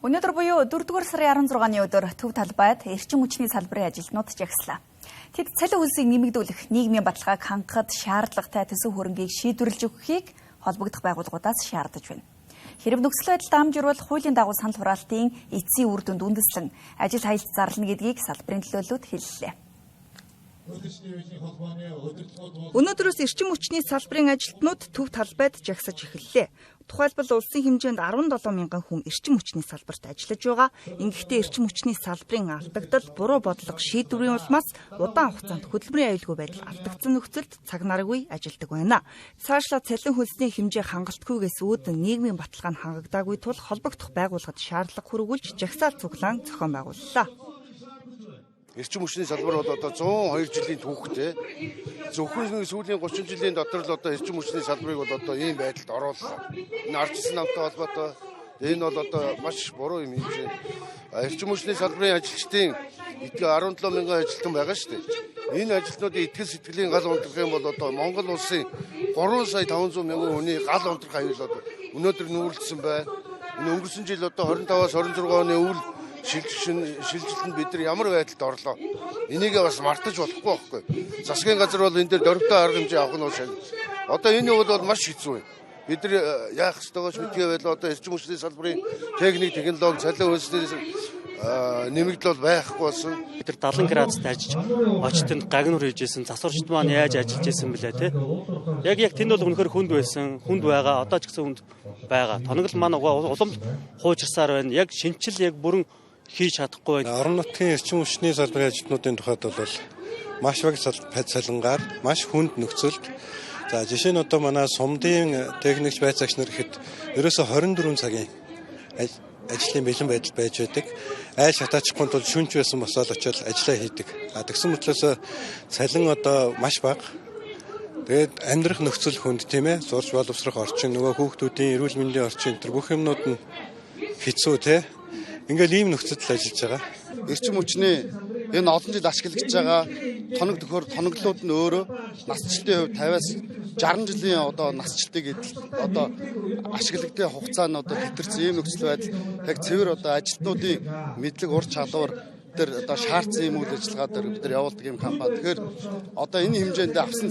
Өнөөдөр буюу 4-р сарын 16-ны өдөр төв талбайд эрчим хүчний салбарын ажилтнууд жагслаа. Тэд цалин хөлсийг нэмэгдүүлэх, нийгмийн баталгааг хангахад шаардлагатай төсөв хөрөнгийг шийдвэрлэж өгөхийг холбогдох байгууллагуудаас шаардаж байна. Хэрэв нөхцөл байдал дамжирвал хуулийн дагуу санал хураалтын эцсийн үр дүнд үндэслэн ажил хаялт зарлана гэдгийг салбарын төлөөлөлд хэллээ. Өнөөдрөөс эрчим хүчний салбарын ажилтнууд төв талбайд жагсаж эхэллээ. Тухайлбал улсын хэмжээнд 17 мянган хүн эрчим хүчний салбарт ажиллаж байгаа. Ингэхдээ эрчим хүчний салбарын алдагдал, буруу бодлого шийдвэрийн улмаас удаан хугацаанд хөдөлмөрийн аюулгүй байдал алдагдсан нөхцөлд цаг наргүй ажилладаг байна. Цаашлаа цалин хөлсний хэмжээ хангалтгүйгээс үүдэн нийгмийн баталгаа нь хангагдаагүй тул холбогдох байгууллагад шаардлага хүргүүлж жагсаал цуглаан зохион байгууллаа. Эрчим хүчний салбар бол одоо 102 жилийн түүхтэй. Зөвхөн сүүлийн 30 жилийн дотор л одоо эрчим хүчний салбарыг бол одоо ийм байдалд орууллаа. Энэ ардчилсан намтай холбоотой энэ бол одоо маш буруу юм хийж байна. Эрчим хүчний салбарын ажилчдын 17 мянган ажилтан байгаа шүү дээ. Энэ ажилтнуудын итгэл сэтгэлийн гал унтрах юм бол одоо Монгол улсын 3 сая 500 мянган хүний гал унтрах аюул өнөөдөр нүүрлсэн байна. Энэ өнгөрсөн жил одоо 25-аас 26 оны үйл шилжилтэнд бид нар ямар байдалд орлоо. Энийг бас мартаж болохгүй байхгүй. Засгийн газар бол энэ дээр дөрвтэй арга хэмжээ авах нь бол шал. Одоо энэ бол маш хэцүү юм. Бид нар яах ёстойгоо мэдгээ байл одоо эрчим хүчний салбарын техник, технологи, цалин хөлсний нэмэгдэл бол байхгүй болсон. Бид нар 70 градуст ажиж очтод гагнур хийжсэн, засварчд маань яаж ажиллаж байсан бэлээ те. Яг тэнд бол үнэхээр хүнд байсан, хүнд байгаа, одоо ч гэсэн хүнд байгаа. Тоногл маань улам хуучирсаар байна. Яг шинчил яг бүрэн хийж чадахгүй байна. Орон нутгийн эрчим хүчний салбарын ажилтнуудын тухайд бол маш баг цалингаар, маш хүнд нөхцөлд. За жишээ нь одоо манай сумдын техникч байцаагч нар гэхэд ерөөсө 24 цагийн ажлын бэлэн байдал байж байдаг. Айл шатаачихгүй тул шүнж байсан босоод очиод ажиллаа хийдэг. Тэгсэн мэтлээс цалин одоо маш бага. Тэгээд амьдрах нөхцөл хүнд тийм ээ. Зурж боловсрох орчин, нөгөө хүүхдүүдийн эрүүл мэндийн орчин тэр бүх юмнууд нь хэцүү тийм ээ. Ингээл ийм нөхцөлд ажиллаж байгаа. Эрчим хүчний энэ олон жил ашиглаж байгаа тоног төхөр тоноглууд нь өөрөө насжилтын хувьд 50-аас 60 жилийн одоо насжилтыг одоо ашиглагдсан хугацаа нь одоо хэтэрсэн ийм нөхцөл байдал яг цэвэр одоо ажилтнуудын мэдлэг ур чадвар тэр одоо шаардсан юм үйл ажиллагаа дээр бид нар явуулдаг юм компани. Тэгэхээр одоо энэ хэмжээнд авсан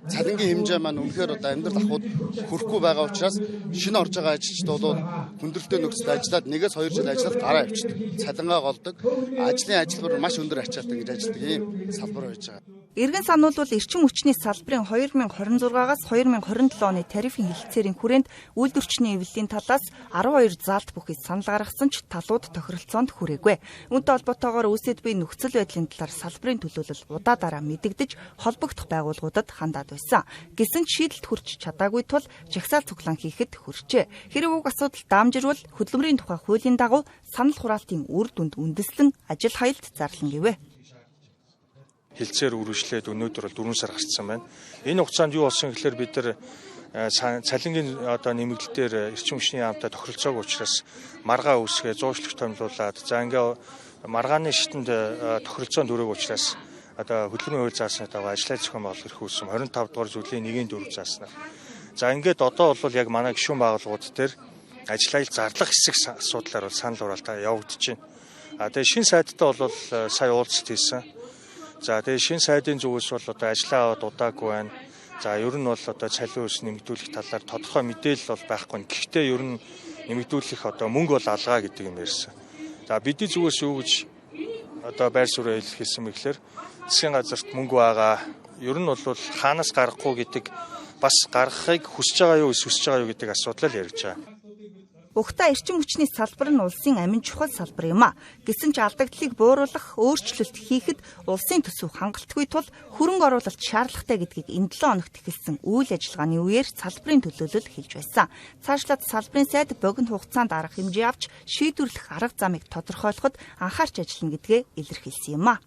цалингийн хэмжээ маань үнэхээр одоо амьдрал ахуйд хүрэхгүй байгаа учраас шинэ орж байгаа ажилчид бол хүндрэлтэй нөхцөлд ажиллаад 1-2 жил ажиллаад гараа авчдаг. Цалингаа голдог. Ажлын ажилбар маш өндөр ачаалтай гэж ажилладаг ийм салбар байж байгаа. Эргэн сануулбал эрчим хүчний салбарын 2026-аас 2027 оны тарифын хэлэлцээрийн хүрээнд үйлдвэрчний эвлэлийн талаас 12 заалт бүхий санал гаргасан ч талууд тохиролцоонд хүрээгүй. Үүнтэй холбоотойгоор үүсэт буй нөхцөл байдлын талаар салбарын төлөөлөл удаа дараа мэдэгдэж холбогдох байгууллагуудад хандаад байсан. Гэсэн ч шийдэлд хүрч чадаагүй тул жагсаал цуглаан хийхэд хүрчээ. Хэрэв уг асуудал дамжирвал хөдөлмөрийн тухай хуулийн дагуу санал хураалтын үр дүнд үндэслэн ажил хаялт зарлана гэвэ. Хэлцээр үргэлжлээд өнөөдөр бол 4 сар гарсан байна. Энэ хугацаанд юу болсон гэхээр бид нар цалингийн одоо нэмэгдэлээр эрчим хүчний яамтай тохиролцоогүй учраас маргаа үүсгээ зуучлах томилуулаад за ингээ маргааны шитэнд тохиролцоонд өрөөг учраас одоо хөдөлмөрийн хууль заасны дагуу ажлын зохион байгуулалт эрхүүлсэн 25 дугаар зүйлийн 1-4 зааснаа. За ингээд одоо бол яг манай гишүүн байгууллагууд дээр ажил хаялт зарлах хэсэг асуудлаар бол санал хураалтаа явагдаж байна. Тэгээ шинэ сайдтай бол сая уулзалт хийсэн. За тэгээ шинэ сайдын зүгээс бол одоо ажиллаа аваад удаагүй байна. За ер нь бол одоо цалин хөлс нэмэгдүүлэх талаар тодорхой мэдээлэл бол байхгүй. Гэхдээ ер нь нэмэгдүүлэх одоо мөнгө бол алгаа гэдэг юм ярьсан. За бидний зүгээс юу гэж одоо байр суурь хэлсэн бэ гэхээр засгийн газарт мөнгө байгаа. Ер нь бол хаанаас гарахгүй гэдэг бас гаргахыг хүсэж байгаа юу, хүсэж байгаа юу гэдэг асуудал л яригдж байгаа. Угтаа эрчим хүчний салбар нь улсын амин чухал салбар юм а. Гэсэн ч алдагдлыг бууруулах, өөрчлөлт хийхэд улсын төсөв хангалтгүй тул хөрөнгө оруулалт шаардлагатай гэдгийг энэ 7 хоногт эхэлсэн үйл ажиллагааны үеэр салбарын төлөөлөл хэлж байсан. Цаашлаад салбарын сайд богино хугацаанд арга хэмжээ авч шийдвэрлэх арга замыг тодорхойлоход анхаарч ажиллана гэдгээ илэрхийлсэн юм а.